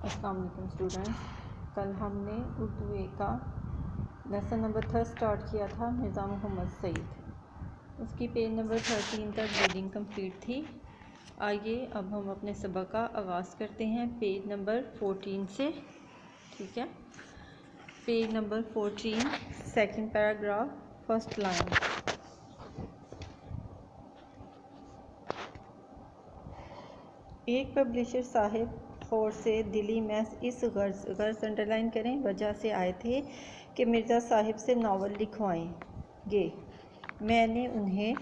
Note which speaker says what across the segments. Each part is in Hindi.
Speaker 1: अस्सलाम वालेकुम स्टूडेंट्स। कल हमने उर्दू ए का लेसन नंबर 3 स्टार्ट किया था मिर्ज़ा मोहम्मद सईद। उसकी पेज नंबर 13 तक रीडिंग कंप्लीट थी। आइए अब हम अपने सबक का आगाज़ करते हैं पेज नंबर 14 से। ठीक है, page number 14 second paragraph first line. एक पब्लिशर साहिब और से दिल्ली में इस गर्ज अंडरलाइन करें वजह से आए थे कि मिर्ज़ा साहिब से नावल लिखवाएंगे। मैंने उन्हें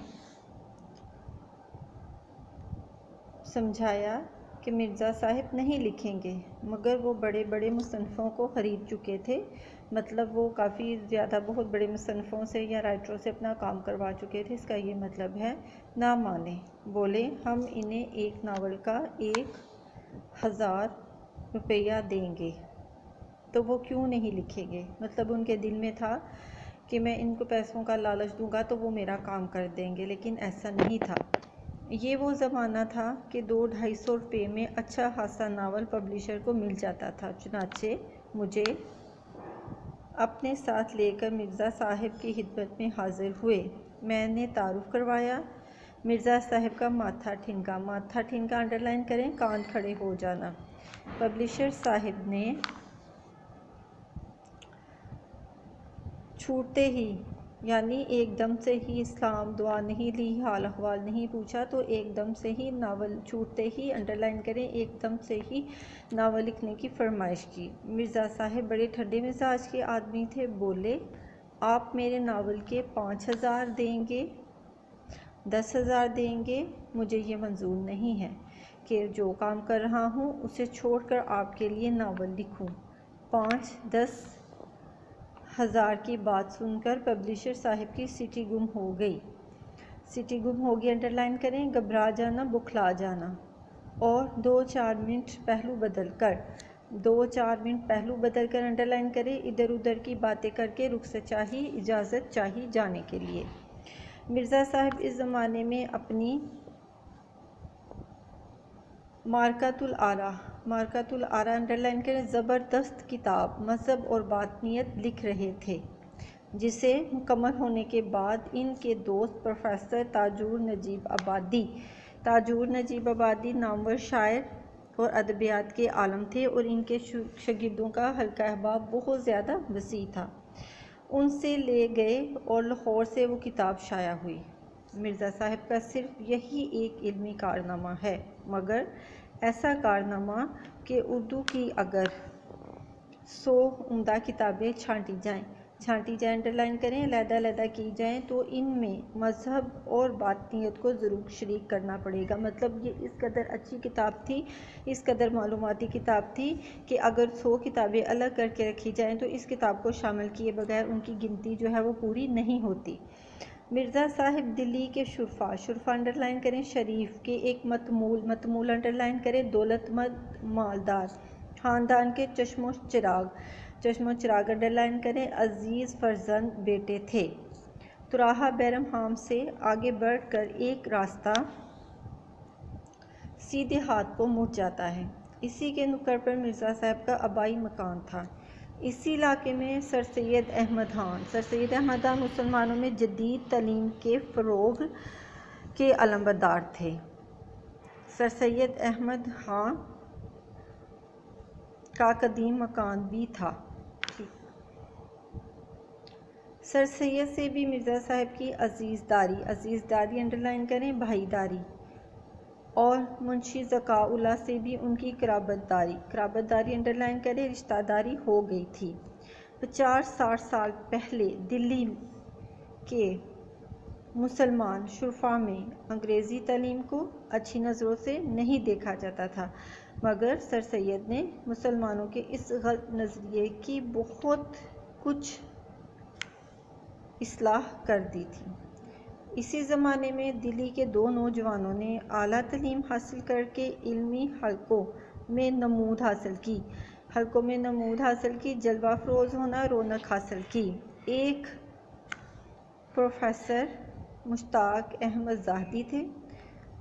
Speaker 1: समझाया कि मिर्ज़ा साहिब नहीं लिखेंगे, मगर वो बड़े बड़े मुसन्फ़ों को ख़रीद चुके थे। मतलब वो काफ़ी ज़्यादा बहुत बड़े मुसन्फ़ों से या राइटरों से अपना काम करवा चुके थे। इसका ये मतलब है ना माने। बोले हम इन्हें एक नावल का 1000 रुपया देंगे तो वो क्यों नहीं लिखेंगे। मतलब उनके दिल में था कि मैं इनको पैसों का लालच दूंगा तो वो मेरा काम कर देंगे, लेकिन ऐसा नहीं था। ये वो ज़माना था कि 200-250 रुपये में अच्छा खासा नावल पब्लिशर को मिल जाता था। चुनाचे मुझे अपने साथ लेकर मिर्ज़ा साहिब की खिदमत में हाजिर हुए। मैंने तारुफ करवाया। मिर्ज़ा साहिब का माथा ठिनका अंडरलाइन करें, कान खड़े हो जाना। पब्लिशर साहिब ने छूटते ही यानी एकदम से ही इस्लाम दुआ नहीं ली, हाल अहवाल नहीं पूछा, तो एकदम से ही नावल छूटते ही अंडरलाइन करें, एकदम से ही नावल लिखने की फरमाइश की। मिर्ज़ा साहिब बड़े ठंडे मिजाज के आदमी थे। बोले आप मेरे नावल के 5000 देंगे, 10,000 देंगे, मुझे ये मंजूर नहीं है कि जो काम कर रहा हूँ उसे छोड़कर आपके लिए नावल लिखूँ। 5-10 हज़ार की बात सुनकर पब्लिशर साहिब की सिटी गुम हो गई। सिटी गुम होगी अंडरलाइन करें, घबरा जाना, बुखला जाना। और 2-4 मिनट पहलू बदल कर अंडरलाइन करें, इधर उधर की बातें करके रुखसत चाहिए, इजाज़त चाहिए जाने के लिए। मिर्ज़ा साहिब इस ज़माने में अपनी मार्कातुल आरा अंडरलाइन करें ज़बरदस्त किताब मज़हब और बातनियत लिख रहे थे, जिसे मुकम्मल होने के बाद इनके दोस्त प्रोफेसर ताजूर नजीब आबादी नामवर शायर और अदबियात के आलम थे और इनके शागिर्दों का हल्का अहबाब बहुत ज़्यादा वसी था। उनसे ले गए और लाहौर से वो किताब शाया हुई। मिर्ज़ा साहिब का सिर्फ यही एक इल्मी कारनामा है, मगर ऐसा कारनामा कि उर्दू की अगर 100 उम्दा किताबें छांटी जाएं अंडरलाइन करें, अलहदा की जाएं, तो इनमें मज़हब और बातनियत को ज़रूर शरीक करना पड़ेगा। मतलब ये इस कदर अच्छी किताब थी, इस कदर मालूमाती किताब थी कि अगर 100 किताबें अलग करके रखी जाएं तो इस किताब को शामिल किए बगैर उनकी गिनती जो है वो पूरी नहीं होती। मिर्ज़ा साहिब दिल्ली के शुरफा अंडरलाइन करें, शरीफ के एक मतमूल अंडरलाइन करें, दौलतमंद मालदार ख़ानदान के चश्मो चिराग अंडरलाइन करें, अजीज़ फर्जंद बेटे थे। तुराहा बैरमहाम से आगे बढ़कर एक रास्ता सीधे हाथ को मुड़ जाता है। इसी के नुक्कड़ पर मिर्ज़ा साहब का आबाई मकान था। इसी इलाके में सर सैयद अहमद खान मुसलमानों में जदीद तालीम के फ़रोग़ के अलमबरदार थे। सर सैयद अहमद खान का कदीम मकान भी था। सर सैयद से भी मिर्ज़ा साहब की अज़ीज़दारी अंडरलाइन करें, भाईदारी, और मुंशी ज़काउल्लाह से भी उनकी कराबतदारी अंडरलाइन करें, रिश्तेदारी हो गई थी। 50-60 साल पहले दिल्ली के मुसलमान शुरफा में अंग्रेज़ी तालीम को अच्छी नज़रों से नहीं देखा जाता था, मगर सर सैयद ने मुसलमानों के इस गलत नज़रिए की बहुत कुछ इस्लाह कर दी थी। इसी ज़माने में दिल्ली के 2 नौजवानों ने आला तालीम हासिल करके इल्मी हलकों में नमूद हासिल की, जलवा अफरोज़ होना रौनक हासिल की। एक प्रोफेसर मुश्ताक अहमद ज़ाहदी थे,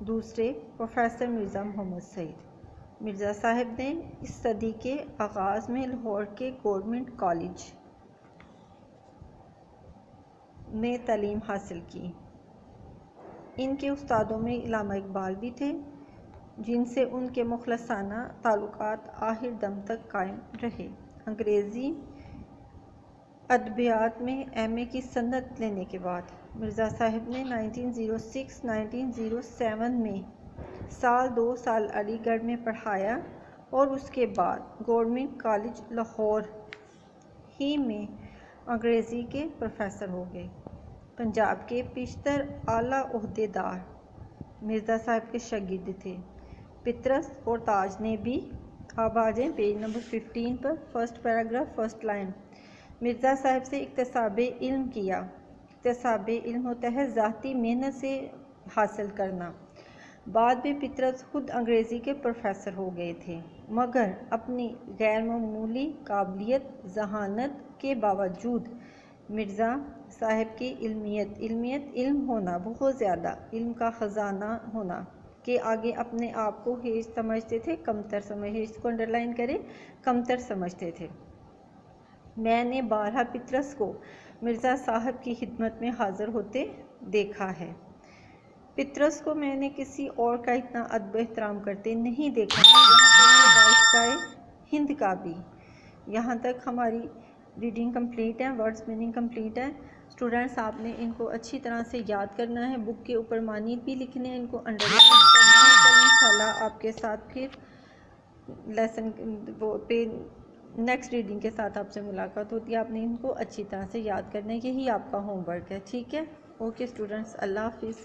Speaker 1: दूसरे प्रोफेसर मिर्ज़ा मोहम्मद सईद। मिर्ज़ा साहब ने इस सदी के आगाज़ में लाहौर के गवर्नमेंट कॉलेज में तालीम हासिल की। इनके उस्तादों में इल्लामा इकबाल भी थे, जिनसे उनके मुखलसाना ताल्लुकात आखिर दम तक कायम रहे। अंग्रेज़ी अदबियात में एमए की सनद लेने के बाद मिर्ज़ा साहब ने 1906-1907 में साल 2 साल अलीगढ़ में पढ़ाया और उसके बाद गवर्नमेंट कॉलेज लाहौर ही में अंग्रेज़ी के प्रोफेसर हो गए। पंजाब के पेशतर आला ओहदेदार मिर्ज़ा साहब के शागिर्द थे। पितरस और ताज ने भी, आप आ जाएँ पेज नंबर 15 पर, first paragraph first line, Mirza साहब से इक्तसाबे इल्म किया। इक्तसाबे इल्म होता है ज़ाती मेहनत से हासिल करना। बाद में पितरस खुद अंग्रेज़ी के प्रोफेसर हो गए थे, मगर अपनी गैर मामूली काबिलियत ज़हानत के बावजूद मिर्ज़ा साहब की इल्मियत इल्म होना, बहुत ज़्यादा इल्म का ख़जाना होना के आगे अपने आप को हेज समझते थे, हेज को अंडरलाइन करें, कमतर समझते थे। मैंने बारहा पितरस को मिर्ज़ा साहब की खिदमत में हाज़िर होते देखा है। पितरस को मैंने किसी और का इतना अदब एहतराम करते नहीं देखा, वाइसराय हिंद का भी। यहाँ तक हमारी रीडिंग कंप्लीट है, वर्ड्स मीनिंग कंप्लीट है। स्टूडेंट्स, आपने इनको अच्छी तरह से याद करना है, बुक के ऊपर मानी भी लिखने हैं, इनको अंडरलाइन करना है। कल इंशाल्लाह आपके साथ फिर लेसन वो पे नेक्स्ट रीडिंग के साथ आपसे मुलाकात होती है। आपने इनको अच्छी तरह से याद करना है, यही आपका होमवर्क है, ठीक है। ओके स्टूडेंट्स, अल्लाह हाफिज़।